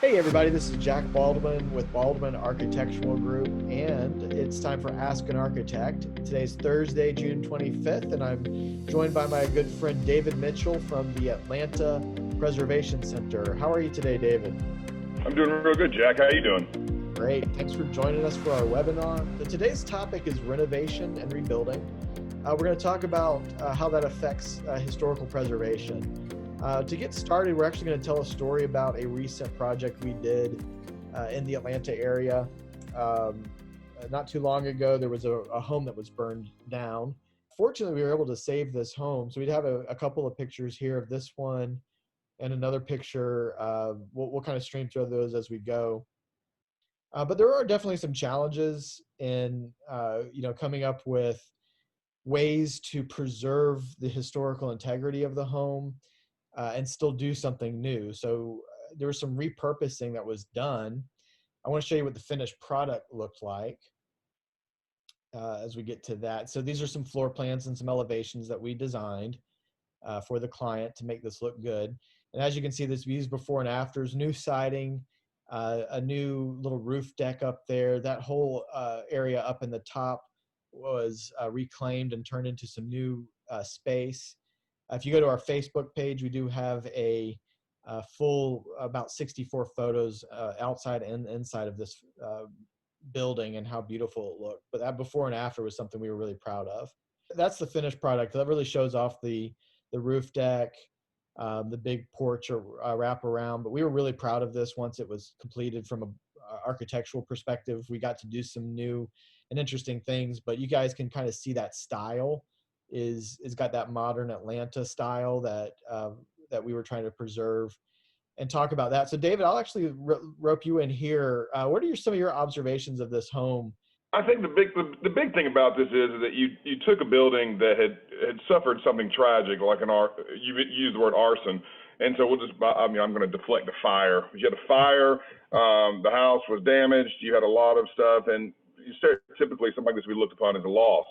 Hey everybody, this is Jack Baldwin with Baldwin Architectural Group, and it's time for Ask an Architect. Today's Thursday, June 25th, and I'm joined by my good friend David Mitchell from the Atlanta Preservation Center. How are you today, David? I'm doing real good, Jack. How are you doing? Great. Thanks for joining us for our webinar. So today's topic is renovation and rebuilding. We're going to talk about how that affects historical preservation. To get started, we're actually going to tell a story about a recent project we did in the Atlanta area. Not too long ago, there was a home that was burned down. Fortunately, we were able to save this home. So we'd have a couple of pictures here of this one and another picture. We'll kind of stream through those as we go. But there are definitely some challenges in coming up with ways to preserve the historical integrity of the home and still do something new. So there was some repurposing that was done. I want to show you what the finished product looked like as we get to that. So these are some floor plans and some elevations that we designed for the client to make this look good. And as you can see, this views before and afters, new siding, a new little roof deck up there. That whole area up in the top was reclaimed and turned into some new space. If you go to our Facebook page, we do have a full about 64 photos outside and inside of this building and how beautiful it looked. But that before and after was something we were really proud of. That's the finished product. That really shows off the roof deck, the big porch or wrap around. But we were really proud of this once it was completed from an architectural perspective. We got to do some new and interesting things, but you guys can kind of see that style is got that modern Atlanta style that we were trying to preserve and talk about that. So David, I'll actually rope you in here. What are some of your observations of this home? I think the big thing about this is that you took a building that had suffered something tragic, like you used the word arson, and so I'm going to deflect the fire. You had a fire, the house was damaged, you had a lot of stuff, and typically something like this we looked upon as a loss.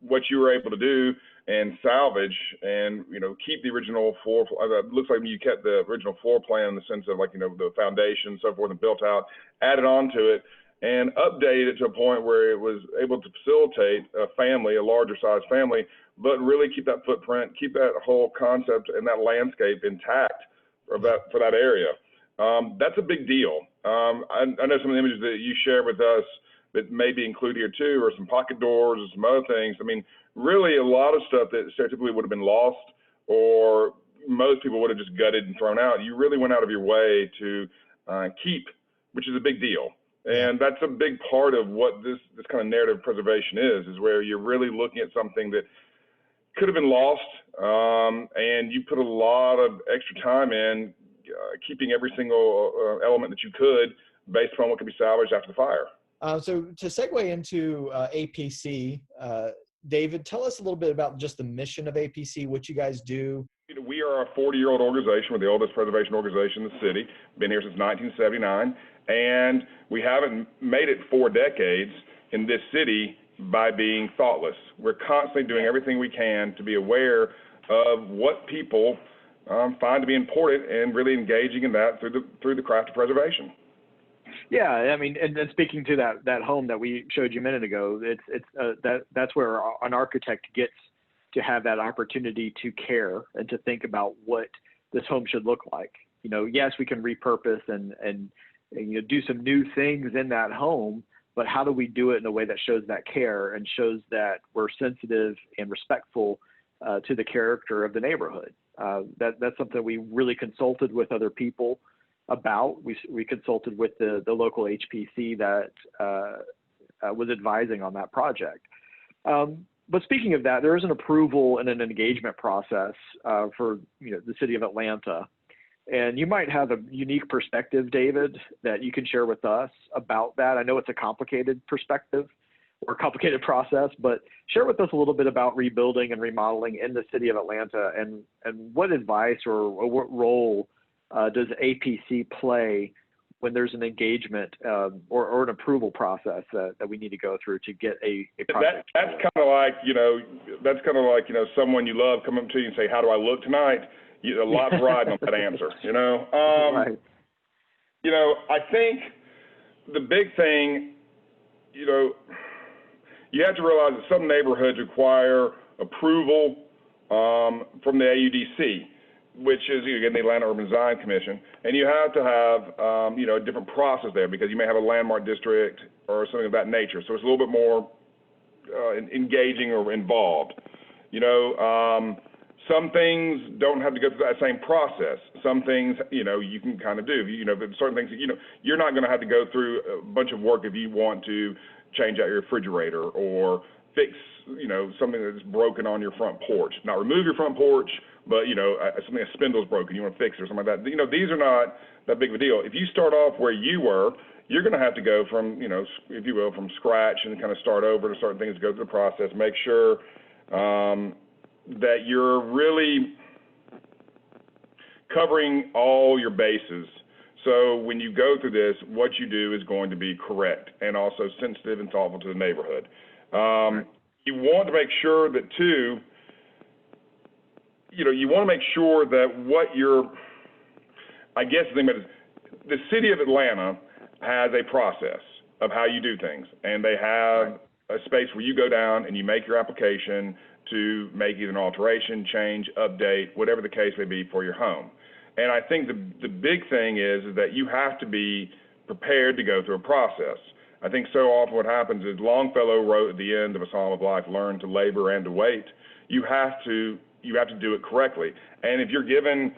What you were able to do and salvage and keep the original floor. It looks like you kept the original floor plan in the sense of the foundation, so forth, and built out, added on to it, and updated it to a point where it was able to facilitate a larger size family, but really keep that footprint, keep that whole concept and that landscape intact for that area. That's a big deal. I know some of the images that you share with us that may be included here too, or some pocket doors or some other things. I mean, really a lot of stuff that stereotypically would have been lost or most people would have just gutted and thrown out. You really went out of your way to keep, which is a big deal. And that's a big part of what this kind of narrative preservation is where you're really looking at something that could have been lost, and you put a lot of extra time in keeping every single element that you could based upon what could be salvaged after the fire. So to segue into APC, David, tell us a little bit about just the mission of APC, what you guys do. We are a 40-year-old organization. We're the oldest preservation organization in the city. Been here since 1979, and we haven't made it 4 decades in this city by being thoughtless. We're constantly doing everything we can to be aware of what people find to be important and really engaging in that through the craft of preservation. Yeah, I mean, and speaking to that home that we showed you a minute ago, that's where an architect gets to have that opportunity to care and to think about what this home should look like. Yes, we can repurpose and do some new things in that home, but how do we do it in a way that shows that care and shows that we're sensitive and respectful to the character of the neighborhood? That's something we really consulted with other people about. We consulted with the local HPC that was advising on that project. But speaking of that, there is an approval and an engagement process for the city of Atlanta. And you might have a unique perspective, David, that you can share with us about that. I know it's a complicated perspective or a complicated process, but share with us a little bit about rebuilding and remodeling in the city of Atlanta and what advice or what role does APC play when there's an engagement or an approval process that we need to go through to get a project? That's kind of like, someone you love coming up to you and say, "How do I look tonight?" A lot's riding on that answer, Right. I think the big thing, you have to realize that some neighborhoods require approval from the AUDC, which is, again, the Atlanta Urban Design Commission, and you have to have, a different process there because you may have a landmark district or something of that nature. So it's a little bit more engaging or involved. Some things don't have to go through that same process. Some things, you can kind of do. But certain things, you're not going to have to go through a bunch of work if you want to change out your refrigerator or fix, something that's broken on your front porch. Not remove your front porch, but, something, a spindle's broken, you want to fix it or something like that. These are not that big of a deal. If you start off where you were, you're going to have to go from, if you will, from scratch and kind of start over to certain things, go through the process, make sure that you're really covering all your bases. So when you go through this, what you do is going to be correct and also sensitive and thoughtful to the neighborhood. You want to make sure that, too, you want to make sure that what you're, I guess the thing about it is the city of Atlanta has a process of how you do things, and they have a space where you go down and you make your application to make either an alteration, change, update, whatever the case may be for your home. And I think the big thing is that you have to be prepared to go through a process. I think so often what happens is Longfellow wrote at the end of A Psalm of Life, learn to labor and to wait. You have to do it correctly. And if you're given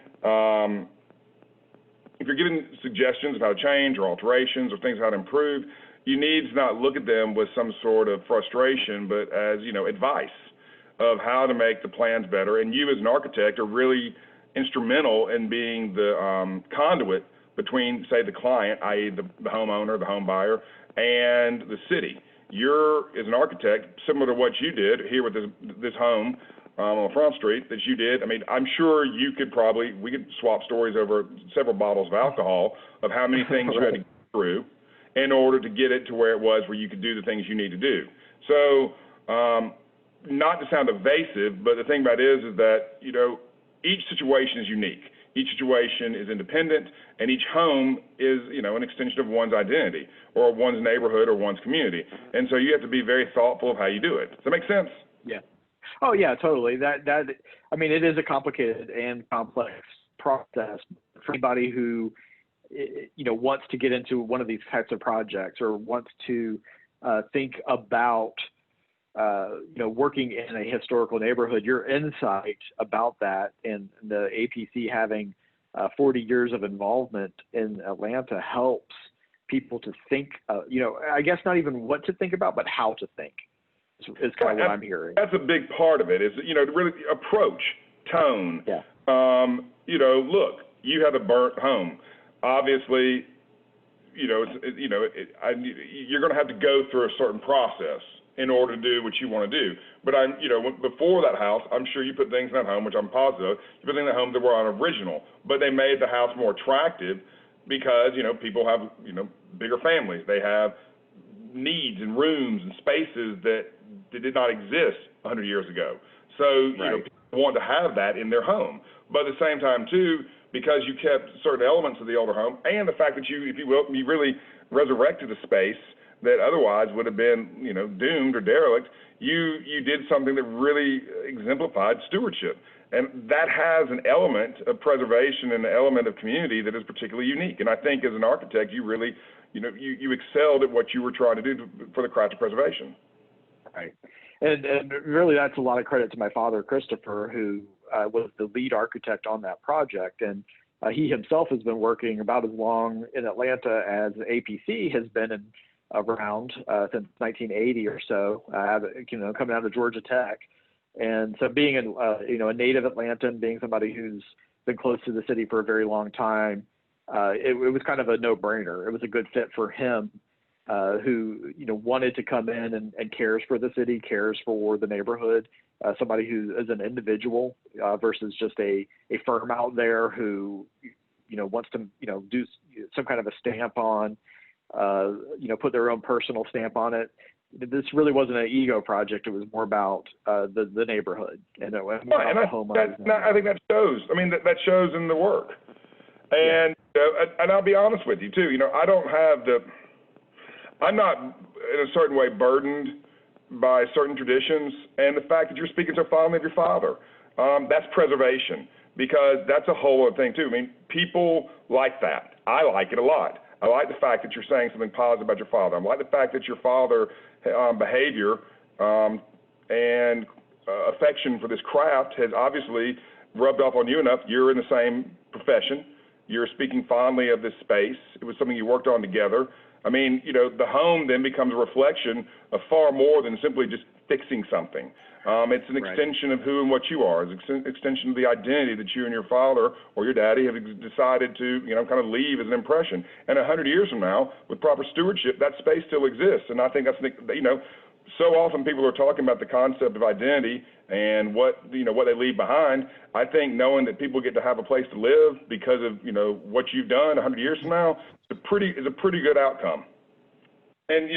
suggestions of how to change or alterations or things how to improve, you need to not look at them with some sort of frustration, but as, advice of how to make the plans better. And you as an architect are really instrumental in being the conduit between, say, the client, i.e. the homeowner, the home buyer, and the city. You're, as an architect, similar to what you did here with this home on Front Street that you did. I mean, I'm sure we could swap stories over several bottles of alcohol of how many things you had to go through in order to get it to where it was where you could do the things you need to do. So, not to sound evasive, but the thing about it is that, each situation is unique. Each situation is independent, and each home is, an extension of one's identity or one's neighborhood or one's community. And so you have to be very thoughtful of how you do it. Does that make sense? Yeah. Oh, yeah, totally. It is a complicated and complex process for anybody who, wants to get into one of these types of projects or wants to think about working in a historical neighborhood. Your insight about that and the APC having 40 years of involvement in Atlanta helps people to think, I guess not even what to think about, but how to think is kind of what I'm hearing. That's a big part of it is, to really approach, tone. Yeah. Look, you have a burnt home. Obviously, you're going to have to go through a certain process in order to do what you want to do. But before that house, I'm sure you put things in that home, which I'm positive, you put things in that home that were unoriginal, but they made the house more attractive because, people have, bigger families. They have needs and rooms and spaces that did not exist 100 years ago. So, people want to have that in their home. But at the same time, too, because you kept certain elements of the older home and the fact that you really resurrected a space that otherwise would have been, doomed or derelict, you did something that really exemplified stewardship. And that has an element of preservation and an element of community that is particularly unique. And I think as an architect, you really, you excelled at what you were trying to do for the craft of preservation. Right. And really that's a lot of credit to my father, Christopher, who was the lead architect on that project. And he himself has been working about as long in Atlanta as APC has been around since 1980 or so, coming out of Georgia Tech. And so being a native Atlantan, being somebody who's been close to the city for a very long time, it was kind of a no-brainer. It was a good fit for him, who wanted to come in and cares for the city, cares for the neighborhood, somebody who is an individual versus just a firm out there who wants to do some kind of a stamp on, put their own personal stamp on it. This really wasn't an ego project. It was more about the neighborhood and the home. I think that shows. I mean, that shows in the work. And And I'll be honest with you too. I'm not in a certain way burdened by certain traditions, and the fact that you're speaking so fondly of your father, that's preservation, because that's a whole other thing too. I mean, people like that. I like it a lot. I like the fact that you're saying something positive about your father. I like the fact that your father behavior and affection for this craft has obviously rubbed off on you enough. You're in the same profession. You're speaking fondly of this space. It was something you worked on together. I mean, the home then becomes a reflection of far more than simply just fixing something. It's an extension of who and what you are. It's an extension of the identity that you and your father or your daddy have decided to, kind of leave as an impression. And 100 years from now, with proper stewardship, that space still exists. And I think that's, so often people are talking about the concept of identity and what they leave behind. I think knowing that people get to have a place to live because of, what you've done 100 years from now is a pretty good outcome. And,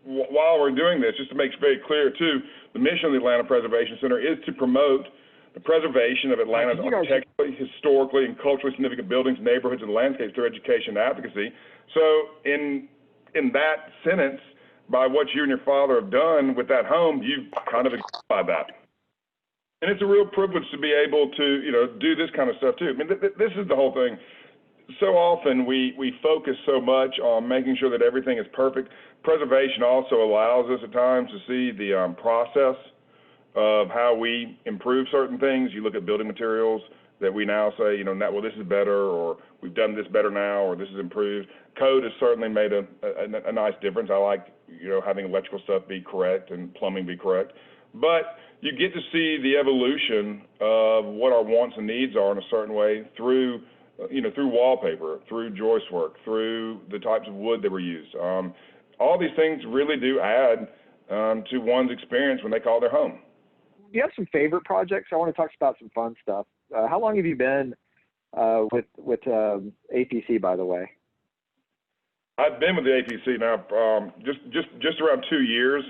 while we're doing this, just to make it very clear too, the mission of the Atlanta Preservation Center is to promote the preservation of Atlanta's architecturally, historically, and culturally significant buildings, neighborhoods, and landscapes through education and advocacy. So in that sentence, by what you and your father have done with that home, you've kind of exemplified that. And it's a real privilege to be able to, do this kind of stuff too. I mean, this is the whole thing. So often we focus so much on making sure that everything is perfect. Preservation also allows us at times to see the process of how we improve certain things. You look at building materials that we now say, this is better, or we've done this better now, or this is improved. Code has certainly made a nice difference. I like, having electrical stuff be correct and plumbing be correct. But you get to see the evolution of what our wants and needs are in a certain way through wallpaper, through joist work, through the types of wood that were used. All these things really do add to one's experience when they call their home. Do you have some favorite projects? I want to talk about some fun stuff. How long have you been with APC, by the way? I've been with the APC now just around 2 years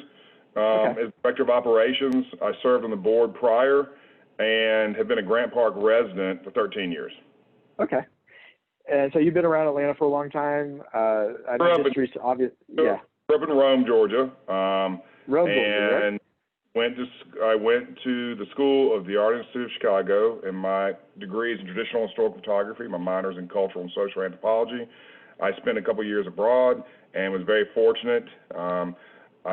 as Director of Operations. I served on the board prior and have been a Grant Park resident for 13 years. Okay. And so you've been around Atlanta for a long time. I grew up in Rome, Georgia. And I went to the School of the Art Institute of Chicago, and my degree is in traditional and historical photography. My minor is in cultural and social anthropology. I spent a couple years abroad and was very fortunate. I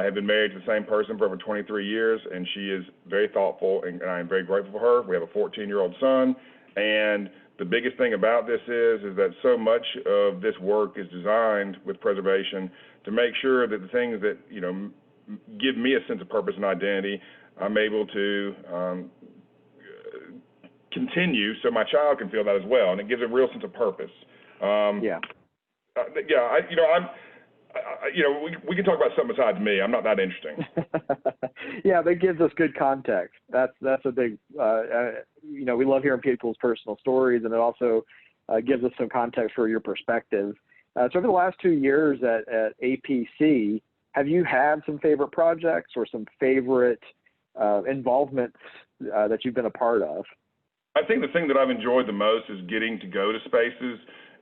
have been married to the same person for over 23 years, and she is very thoughtful, and I am very grateful for her. We have a 14-year-old son, and the biggest thing about this is that so much of this work is designed with preservation to make sure that the things that, give me a sense of purpose and identity, I'm able to continue so my child can feel that as well, and it gives a real sense of purpose. We can talk about something besides me. I'm not that interesting. Yeah, that gives us good context. That's a big, we love hearing people's personal stories, and it also gives us some context for your perspective. So over the last 2 years at APC, have you had some favorite projects or some favorite involvements that you've been a part of? I think the thing that I've enjoyed the most is getting to go to spaces,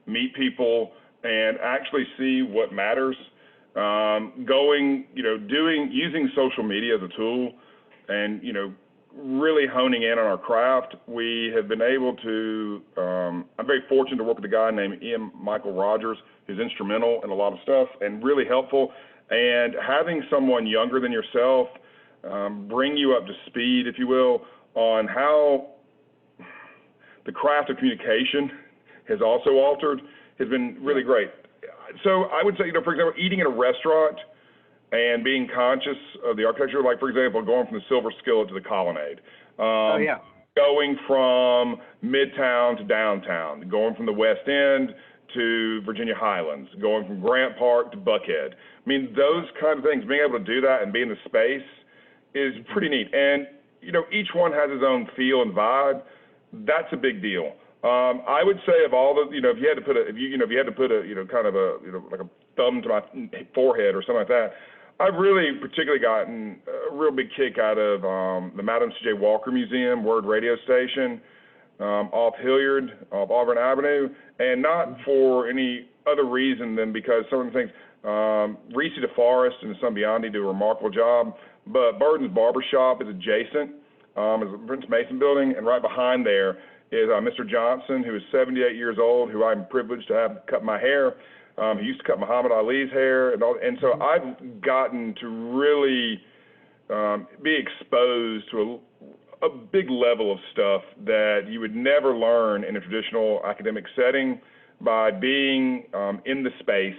meet people, and actually see what matters. Using social media as a tool and, really honing in on our craft. We have been able to, I'm very fortunate to work with a guy named Ian Michael Rogers, who's instrumental in a lot of stuff and really helpful. And having someone younger than yourself bring you up to speed, if you will, on how the craft of communication has also altered has been really great. So I would say, for example, eating at a restaurant and being conscious of the architecture, like, for example, going from the Silver Skillet to the Colonnade. Going from Midtown to downtown, going from the West End to Virginia Highlands, going from Grant Park to Buckhead. I mean, those kind of things, being able to do that and be in the space is pretty neat. And, each one has its own feel and vibe. That's a big deal. I would say of all the, if you had to put like a thumb to my forehead or something like that, I've really particularly gotten a real big kick out of the Madam C.J. Walker Museum, Word Radio Station. off Hilliard, off Auburn Avenue, and not for any other reason than because some of the things, Reese DeForest and Son Biondi do a remarkable job, but Burton's Barbershop is adjacent, is the Prince Mason building, and right behind there is Mr. Johnson, who is 78 years old, who I'm privileged to have cut my hair. He used to cut Muhammad Ali's hair, and so I've gotten to really be exposed to a big level of stuff that you would never learn in a traditional academic setting by being in the space,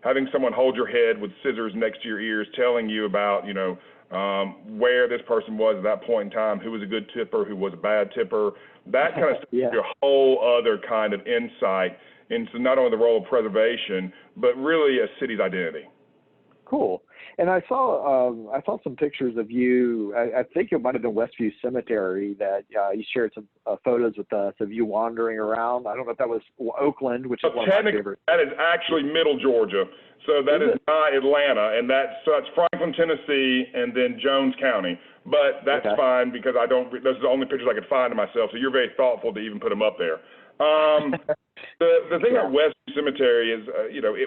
having someone hold your head with scissors next to your ears, telling you about, where this person was at that point in time, who was a good tipper, who was a bad tipper. That kind of stuff gives you a whole other kind of insight into not only the role of preservation, but really a city's identity. Cool. And I saw some pictures of you. I think it might have been Westview Cemetery that you shared some photos with us of you wandering around. I don't know if that was Oakland, which is one of my favorites. That is actually Middle Georgia. So that is not Atlanta, and that's Franklin, Tennessee, and then Jones County. But that's fine because those are the only pictures I could find of myself. So you're very thoughtful to even put them up there. The thing about Westview Cemetery is,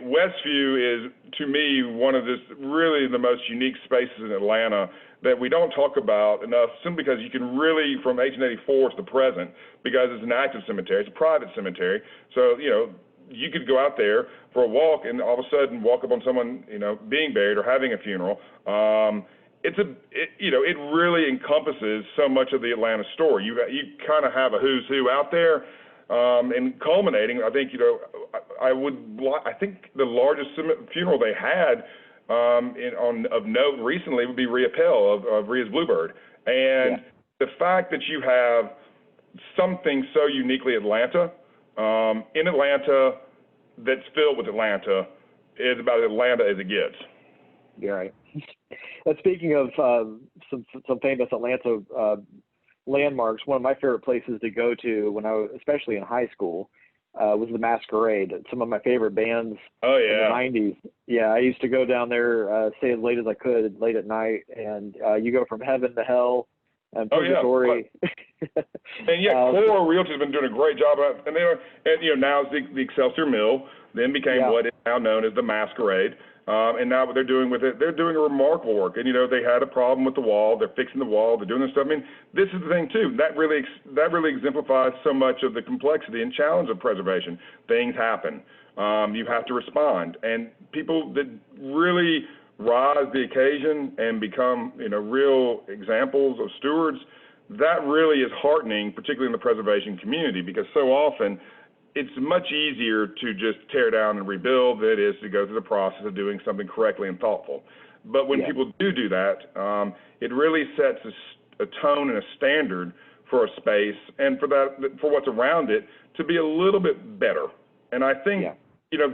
Westview is, to me, one of really the most unique spaces in Atlanta that we don't talk about enough, simply because you can really, from 1884 to the present, because it's an active cemetery, it's a private cemetery, so, you could go out there for a walk and all of a sudden walk up on someone, being buried or having a funeral. It really encompasses so much of the Atlanta story. You kind of have a who's who out there. And culminating, I think, I think the largest funeral they had of note recently would be Rhea Pell of Rhea's Bluebird. And the fact that you have something so uniquely Atlanta, in Atlanta, that's filled with Atlanta, is about as Atlanta as it gets. Yeah, right. And speaking of some famous Atlanta landmarks, one of my favorite places to go to when I was, especially in high school, was the Masquerade. Some of my favorite bands in the 90s. Yeah, I used to go down there, stay as late as I could, late at night, and you go from heaven to hell and purgatory. And Core Realty has been doing a great job of it. And now it's the Excelsior Mill, then became what is now known as the Masquerade. And now what they're doing with it, they're doing a remarkable work. And, they had a problem with the wall. They're fixing the wall. They're doing this stuff. I mean, this is the thing, too. That really exemplifies so much of the complexity and challenge of preservation. Things happen. You have to respond. And people that really rise to the occasion and become, real examples of stewards, that really is heartening, particularly in the preservation community, because so often it's much easier to just tear down and rebuild than it is to go through the process of doing something correctly and thoughtful. But when people do that, it really sets a tone and a standard for a space and for what's around it to be a little bit better. And I think,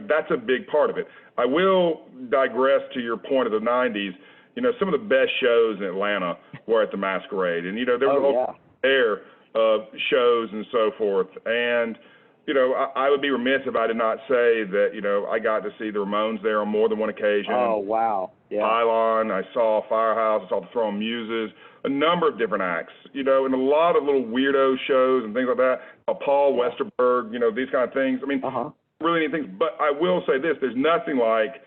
that's a big part of it. I will digress to your point of the 90s. Some of the best shows in Atlanta were at the Masquerade. And, there was a whole air of shows and so forth. And, I would be remiss if I did not say that, I got to see the Ramones there on more than one occasion. Oh, wow. Yeah. Pylon, I saw Firehouse, I saw the Throwing Muses, a number of different acts, and a lot of little weirdo shows and things like that. Paul Westerberg, these kind of things. I mean, really neat things. But I will say this, there's nothing like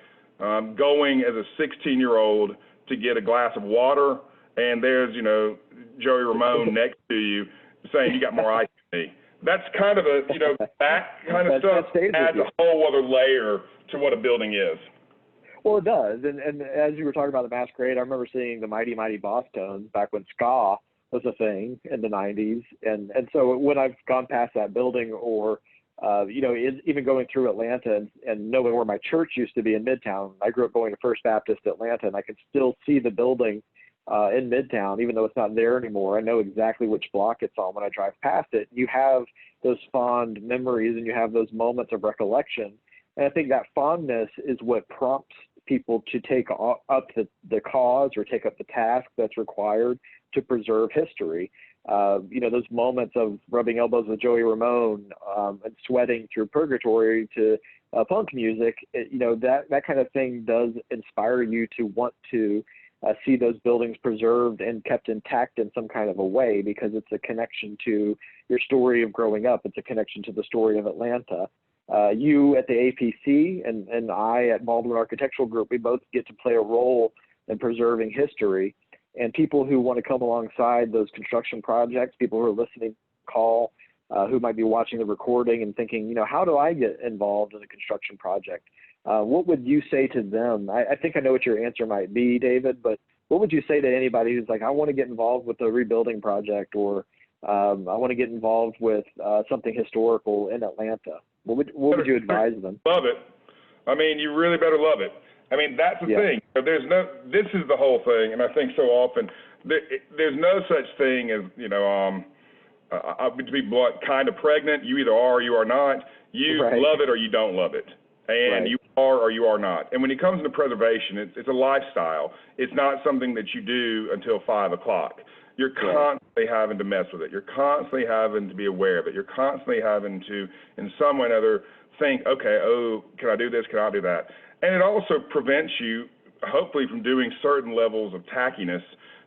going as a 16-year-old to get a glass of water, and there's, Joey Ramone next to you saying, "You got more ice than me." That's kind of that kind of stuff adds a whole other layer to what a building is. Well, it does. And as you were talking about the Masquerade, I remember seeing the Mighty Mighty Bosstones back when ska was a thing in the 90s. And so when I've gone past that building or, even going through Atlanta and knowing where my church used to be in Midtown, I grew up going to First Baptist Atlanta, and I can still see the building in Midtown, even though it's not there anymore. I know exactly which block it's on when I drive past it. You have those fond memories and you have those moments of recollection. And I think that fondness is what prompts people to take up the cause or take up the task that's required to preserve history. Those moments of rubbing elbows with Joey Ramone and sweating through Purgatory to punk music, that kind of thing does inspire you to want to see those buildings preserved and kept intact in some kind of a way, because it's a connection to your story of growing up. It's a connection to the story of Atlanta. You at the APC and I at Baldwin Architectural Group, we both get to play a role in preserving history. And people who want to come alongside those construction projects, people who are listening, call, who might be watching the recording and thinking, you know, how do I get involved in a construction project? What would you say to them? I think I know what your answer might be, David, but what would you say to anybody who's like, I want to get involved with a rebuilding project, or I want to get involved with something historical in Atlanta? What would you advise them? Love it. I mean, you really better love it. I mean, that's the thing. This is the whole thing, and I think so often there's no such thing as, you know, to be blunt, kind of pregnant. You either are or you are not. You love it or you don't love it. And you are or you are not. And when it comes to preservation, it's a lifestyle. It's not something that you do until 5 o'clock. You're constantly having to mess with it. You're constantly having to be aware of it. You're constantly having to, in some way or another, think, okay, oh, can I do this? Can I do that? And it also prevents you, hopefully, from doing certain levels of tackiness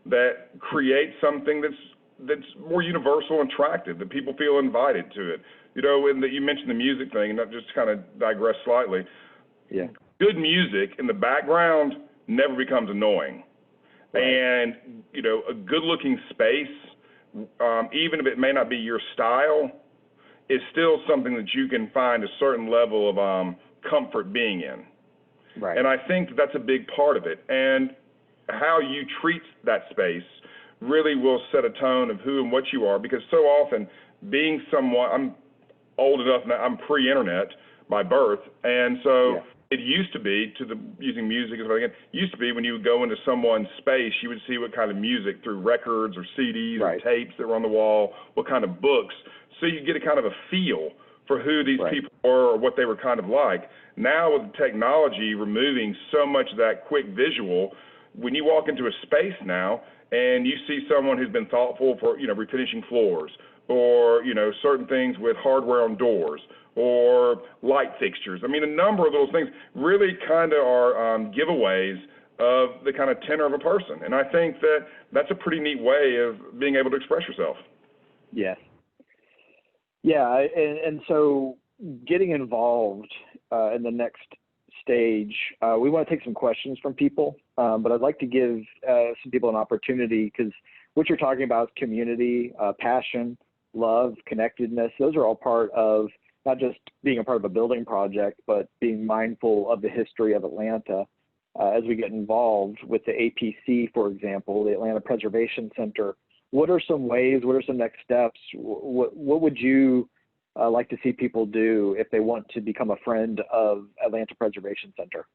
that create something that's more universal and attractive, that people feel invited to it. You know, and you mentioned the music thing, and that just kind of digress slightly. Yeah. Good music in the background never becomes annoying. And, you know, a good-looking space, even if it may not be your style, is still something that you can find a certain level of comfort being in. And I think that's a big part of it. And how you treat that space really will set a tone of who and what you are, because so often being someone, I'm old enough now, I'm pre-internet by birth, and so it used to be, using music as well again, used to be when you would go into someone's space, you would see what kind of music through records or CDs or tapes that were on the wall, what kind of books, so you get a kind of a feel for who these people were or what they were kind of like. Now with the technology removing so much of that quick visual, when you walk into a space now and you see someone who's been thoughtful for, you know, refinishing floors, or, you know, certain things with hardware on doors or light fixtures. I mean, a number of those things really kind of are giveaways of the kind of tenor of a person. And I think that that's a pretty neat way of being able to express yourself. Yes. Yeah, and so getting involved in the next stage, we want to take some questions from people, but I'd like to give some people an opportunity, because what you're talking about is community, passion, love, connectedness. Those are all part of not just being a part of a building project, but being mindful of the history of Atlanta as we get involved with the APC, for example, the Atlanta Preservation Center. What are some ways, what are some next steps? What would you like to see people do if they want to become a friend of Atlanta Preservation Center?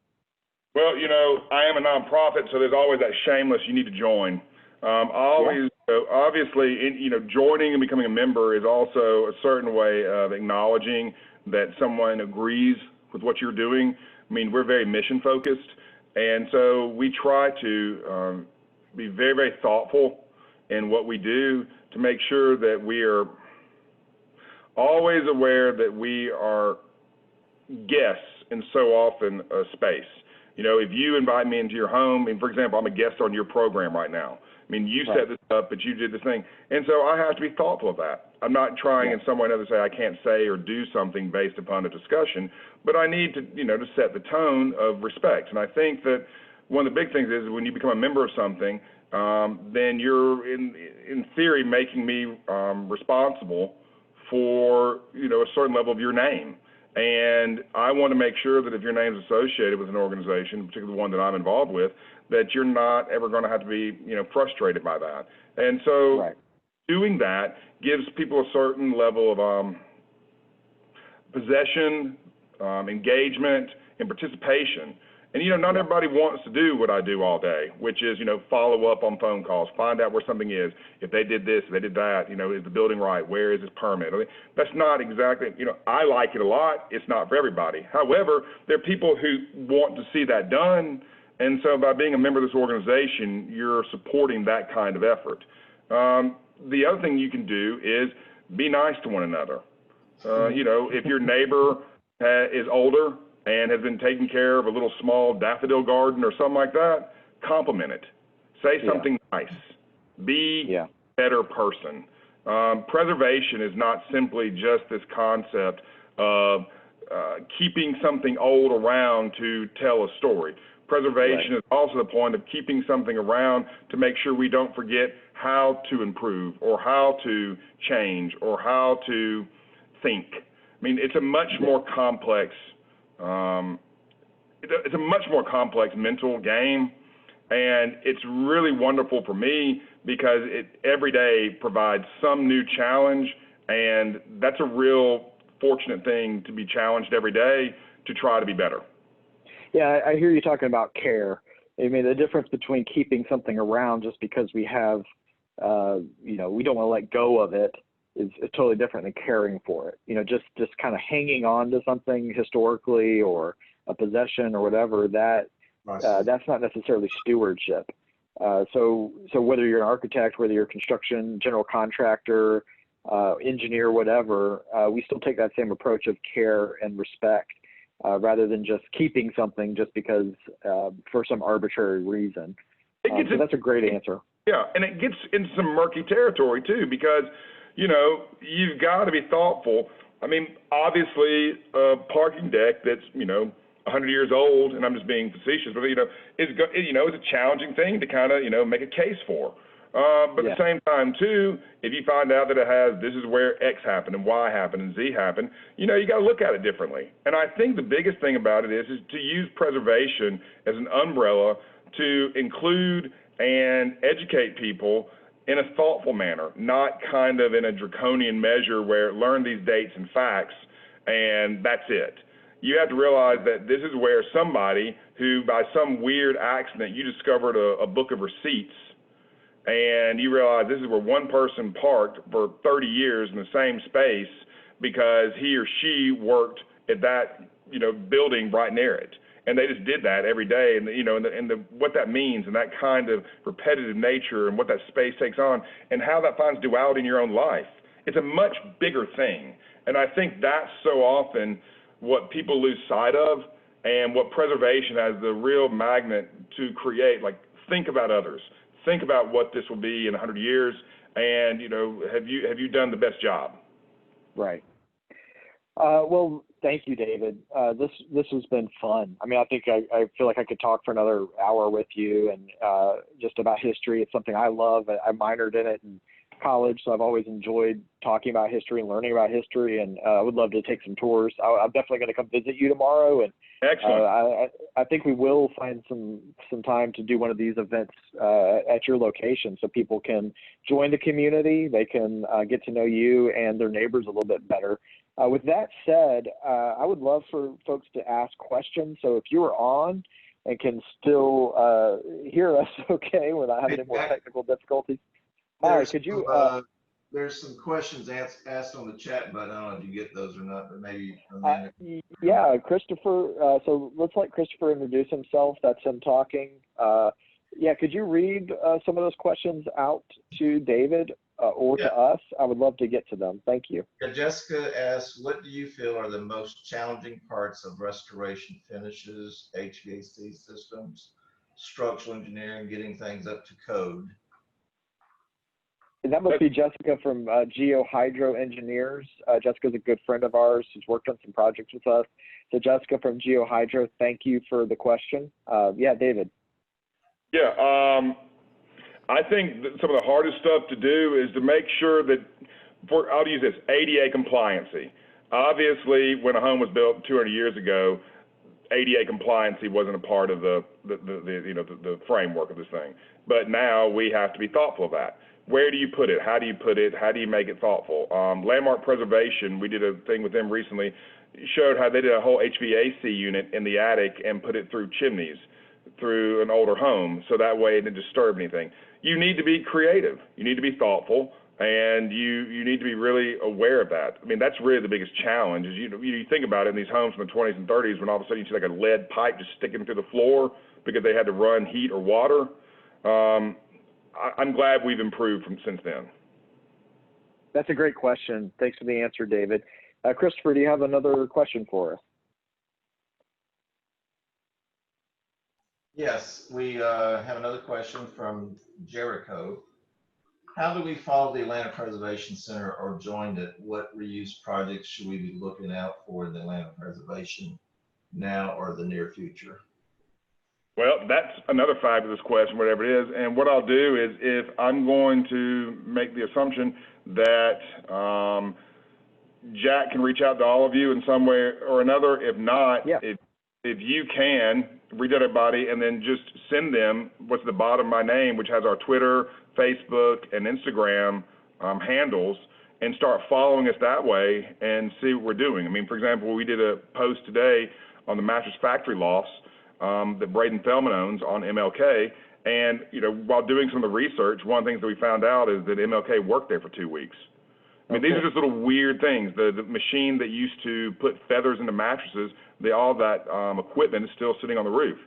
Well, you know, I am a nonprofit, so there's always that shameless, you need to join. Obviously, you know, joining and becoming a member is also a certain way of acknowledging that someone agrees with what you're doing. I mean, we're very mission focused, and so we try to be very, very thoughtful in what we do to make sure that we are always aware that we are guests in so often a space. You know, if you invite me into your home, and for example, I'm a guest on your program right now. I mean, you set this up, but you did this thing. And so I have to be thoughtful of that. I'm not trying in some way or another to say I can't say or do something based upon a discussion, but I need to, you know, to set the tone of respect. And I think that one of the big things is when you become a member of something, then you're in theory making me responsible for, you know, a certain level of your name. And I want to make sure that if your name is associated with an organization, particularly the one that I'm involved with, that you're not ever going to have to be, you know, frustrated by that. And so doing that gives people a certain level of possession, engagement, and participation. And, you know, not everybody wants to do what I do all day, which is, you know, follow up on phone calls, find out where something is. If they did this, if they did that, you know, is the building right? Where is this permit? I mean, that's not exactly, you know, I like it a lot. It's not for everybody. However, there are people who want to see that done. And so by being a member of this organization, you're supporting that kind of effort. The other thing you can do is be nice to one another. You know, if your neighbor is older and has been taking care of a little small daffodil garden or something like that, compliment it. Say something nice. Be a better person. Preservation is not simply just this concept of keeping something old around to tell a story. Preservation is also the point of keeping something around to make sure we don't forget how to improve or how to change or how to think. I mean, it's a much more complex mental game, and it's really wonderful for me because it every day provides some new challenge, and that's a real fortunate thing to be challenged every day to try to be better. Yeah, I hear you talking about care. I mean, the difference between keeping something around just because we have, we don't want to let go of it is totally different than caring for it. Just kind of hanging on to something historically or a possession or whatever, that's not necessarily stewardship. So whether you're an architect, whether you're a construction general contractor, engineer, whatever, we still take that same approach of care and respect. Rather than just keeping something just because for some arbitrary reason. So that's a great answer. Yeah, and it gets into some murky territory too because, you've got to be thoughtful. I mean, obviously, a parking deck that's, 100 years old, and I'm just being facetious, but, it's a challenging thing to kind of, make a case for. But at the same time, too, if you find out that it has, this is where X happened and Y happened and Z happened, you got to look at it differently. And I think the biggest thing about it is to use preservation as an umbrella to include and educate people in a thoughtful manner, not kind of in a draconian measure where learn these dates and facts and that's it. You have to realize that this is where somebody who, by some weird accident, you discovered a book of receipts, and you realize this is where one person parked for 30 years in the same space because he or she worked at that, building right near it. And they just did that every day. And, what that means and that kind of repetitive nature and what that space takes on and how that finds duality in your own life. It's a much bigger thing. And I think that's so often what people lose sight of and what preservation has the real magnet to create, like think about others. Think about what this will be in 100 years, and have you done the best job? Right. Well, thank you, David. This has been fun. I mean, I think I feel like I could talk for another hour with you, and just about history. It's something I love. I minored in it in college, so I've always enjoyed talking about history and learning about history. And I would love to take some tours. I'm definitely going to come visit you tomorrow, and excellent. I think we will find some time to do one of these events at your location so people can join the community. They can get to know you and their neighbors a little bit better. With that said, I would love for folks to ask questions. So if you are on and can still hear us okay without having any more technical difficulties. Could you there's some questions asked on the chat button. I don't know if you get those or not, but maybe. Yeah, Christopher. So let's let Christopher introduce himself. That's him talking. Could you read some of those questions out to David or to us? I would love to get to them. Thank you. Yeah, Jessica asks, what do you feel are the most challenging parts of restoration finishes, HVAC systems, structural engineering, getting things up to code? And that must be Jessica from GeoHydro Engineers. Jessica's a good friend of ours who's worked on some projects with us. So Jessica from GeoHydro, thank you for the question. David. Yeah, I think that some of the hardest stuff to do is to make sure that, I'll use this, ADA compliancy. Obviously, when a home was built 200 years ago, ADA compliancy wasn't a part of the framework of this thing. But now we have to be thoughtful of that. Where do you put it? How do you put it? How do you make it thoughtful? Landmark Preservation, we did a thing with them recently, showed how they did a whole HVAC unit in the attic and put it through chimneys through an older home, so that way it didn't disturb anything. You need to be creative. You need to be thoughtful, and you need to be really aware of that. I mean, that's really the biggest challenge is you think about it in these homes from the 20s and 30s when all of a sudden you see like a lead pipe just sticking through the floor because they had to run heat or water. I'm glad we've improved since then. That's a great question. Thanks for the answer, David. Christopher, do you have another question for us? Yes, we have another question from Jericho. How do we follow the Atlanta Preservation Center or join it? What reuse projects should we be looking out for in the Atlanta Preservation now or the near future? Well, that's another fabulous question, whatever it is. And what I'll do is, if I'm going to make the assumption that Jack can reach out to all of you in some way or another. If not, Yeah. if you can reach out to everybody and then just send them what's at the bottom of my name, which has our Twitter, Facebook, and Instagram handles, and start following us that way and see what we're doing. I mean, for example, we did a post today on the mattress factory loss that Braden Feldman owns on MLK. And, while doing some of the research, one of the things that we found out is that MLK worked there for 2 weeks. I mean, these are just little weird things. The machine that used to put feathers into mattresses, all that equipment is still sitting on the roof.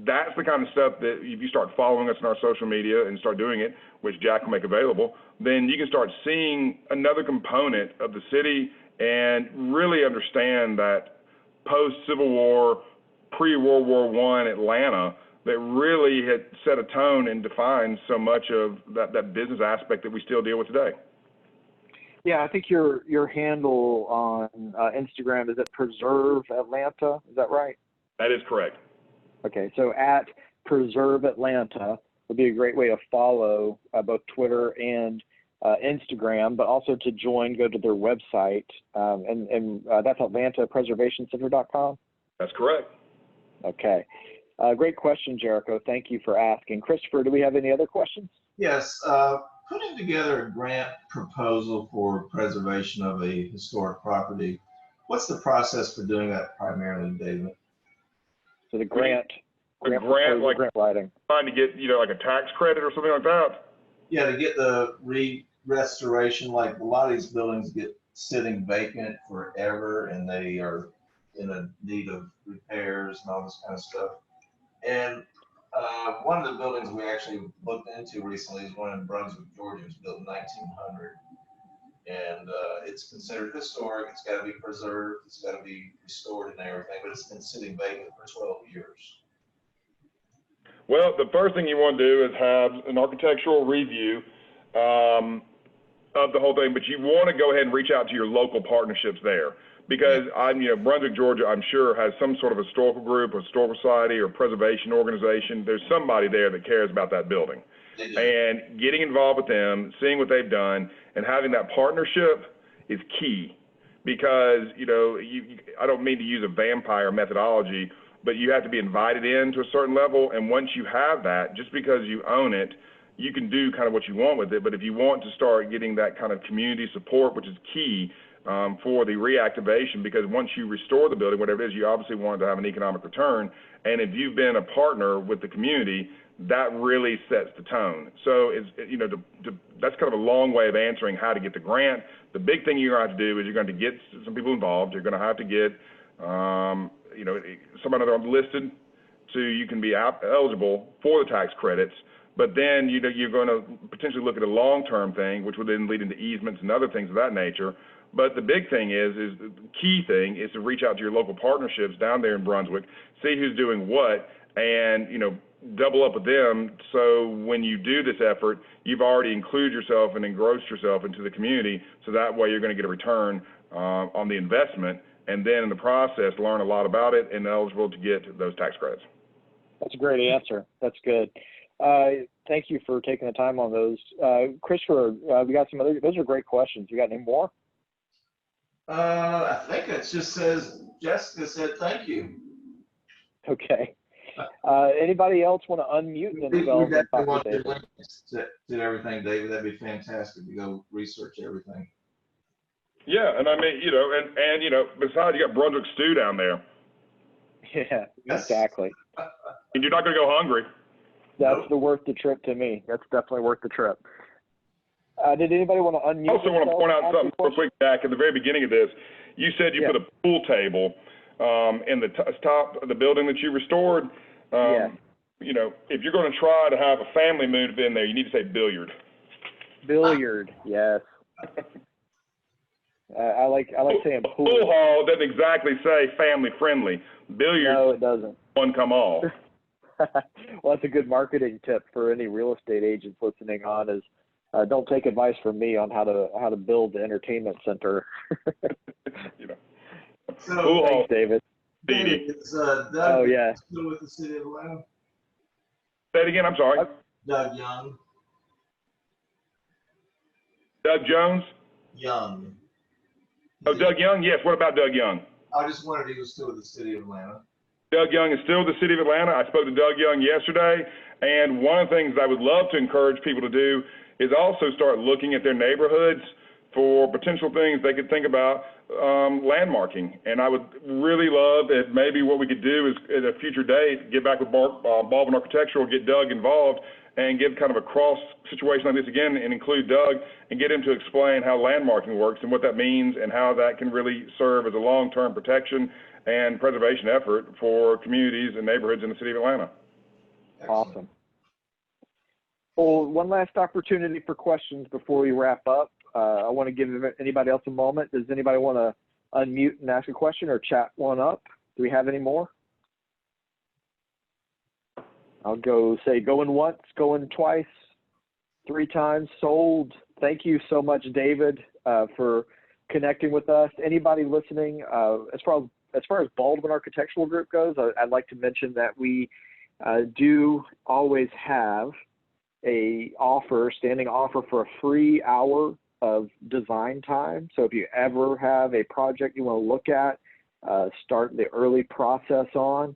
That's the kind of stuff that if you start following us in our social media and start doing it, which Jack will make available, then you can start seeing another component of the city and really understand that post-Civil War, pre-World War I Atlanta that really had set a tone and defined so much of that business aspect that we still deal with today. Yeah, I think your handle on Instagram is at Preserve Atlanta. Is that right? That is correct. Okay, so at Preserve Atlanta would be a great way to follow both Twitter and Instagram, but also to join, go to their website, and that's AtlantaPreservationCenter.com. That's correct. Okay. Great question, Jericho. Thank you for asking. Christopher, do we have any other questions? Yes, putting together a grant proposal for preservation of a historic property. What's the process for doing that primarily, David? So the grant grant writing. Trying to get, like a tax credit or something like that? Yeah, to get the restoration, like a lot of these buildings get sitting vacant forever and they are in a need of repairs and all this kind of stuff. And one of the buildings we actually looked into recently is one in Brunswick, Georgia. It was built in 1900. And it's considered historic. It's got to be preserved. It's got to be restored and everything, but it's been sitting vacant for 12 years. Well, the first thing you want to do is have an architectural review of the whole thing, but you want to go ahead and reach out to your local partnerships there. Because Brunswick, Georgia, I'm sure has some sort of historical group, a historical society, or preservation organization. There's somebody there that cares about that building. And getting involved with them, seeing what they've done, and having that partnership is key. Because, I don't mean to use a vampire methodology, but you have to be invited in to a certain level. And once you have that, just because you own it, you can do kind of what you want with it. But if you want to start getting that kind of community support, which is key, for the reactivation, because once you restore the building, whatever it is, you obviously want to have an economic return. And if you've been a partner with the community, that really sets the tone. So that's kind of a long way of answering how to get the grant. The big thing you're going to have to do is you're going to get some people involved. You're going to have to get somebody that's listed so you can be eligible for the tax credits. But then you're going to potentially look at a long-term thing, which would then lead into easements and other things of that nature. But the big thing is the key thing is to reach out to your local partnerships down there in Brunswick, see who's doing what, and, double up with them. So when you do this effort, you've already included yourself and engrossed yourself into the community. So that way you're going to get a return on the investment. And then in the process, learn a lot about it and eligible to get those tax credits. That's a great answer. That's good. Thank you for taking the time on those. Christopher, we got some other, those are great questions. You got any more? I think it just says, Jessica said, thank you. Okay. Anybody else want to unmute themselves? We definitely want your links to everything, David. That'd be fantastic to go research everything. Yeah, and I mean, besides, you got Brunswick stew down there. Yeah, Yes. exactly. And you're not going to go hungry. That's worth the trip to me. That's definitely worth the trip. Did anybody want to unmute? I also want to point out something real quick, Jack. At the very beginning of this, you said you put a pool table in the top of the building that you restored. If you're going to try to have a family move in there, you need to say billiard. Billiard, yes. I like saying pool. Pool hall doesn't exactly say family friendly. Billiard. No, it doesn't. one come all. Well, that's a good marketing tip for any real estate agents listening on is don't take advice from me on how to build the entertainment center. You know. So, Cool. Thanks, David. David, is Doug Oh, yeah. still with the city of Atlanta? Say it again. I'm sorry. Doug Young. Doug Jones. Young. Oh, Doug Young. Yes. What about Doug Young? I just wondered if he was still with the city of Atlanta. Doug Young is still the city of Atlanta. I spoke to Doug Young yesterday, and one of the things I would love to encourage people to do is also start looking at their neighborhoods for potential things they could think about landmarking. And I would really love if maybe what we could do is at a future date, get back with Baldwin Architectural, get Doug involved, and give kind of a cross situation like this again and include Doug and get him to explain how landmarking works and what that means and how that can really serve as a long-term protection and preservation effort for communities and neighborhoods in the city of Atlanta. Excellent. Awesome. Well, one last opportunity for questions before we wrap up. I want to give anybody else a moment. Does anybody want to unmute and ask a question or chat one up? Do we have any more? I'll go say going once, going twice, 3 times, sold. Thank you so much, David, for connecting with us. Anybody listening, as far as Baldwin Architectural Group goes, I'd like to mention that we do always have a standing offer for a free hour of design time. So if you ever have a project you want to look at, start the early process on,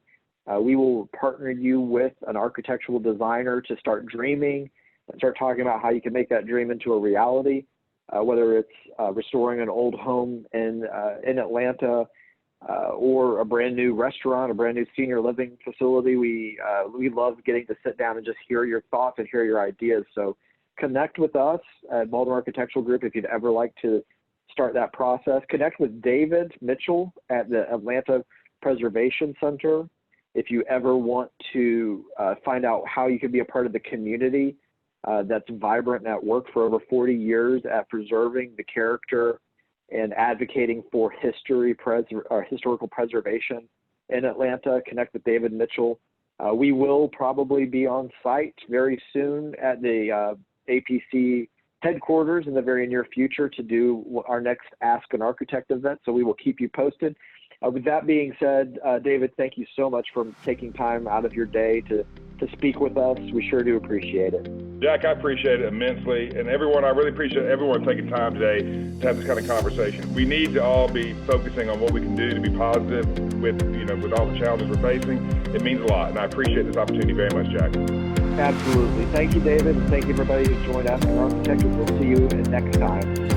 we will partner you with an architectural designer to start dreaming and start talking about how you can make that dream into a reality, whether it's restoring an old home in Atlanta, or a brand new restaurant, a brand new senior living facility. We love getting to sit down and just hear your thoughts and hear your ideas. So connect with us at Baldwin Architectural Group if you'd ever like to start that process. Connect with David Mitchell at the Atlanta Preservation Center if you ever want to find out how you can be a part of the community that's vibrant and at work for over 40 years at preserving the character and advocating for historical preservation in Atlanta. Connect with David Mitchell. We will probably be on site very soon at the APC headquarters in the very near future to do our next Ask an Architect event, so we will keep you posted. With that being said, David, thank you so much for taking time out of your day to speak with us. We sure do appreciate it. Jack, I appreciate it immensely. And everyone, I really appreciate everyone taking time today to have this kind of conversation. We need to all be focusing on what we can do to be positive with all the challenges we're facing. It means a lot, and I appreciate this opportunity very much, Jack. Absolutely. Thank you, David, and thank you everybody who joined Ask an Architect. We'll see you next time.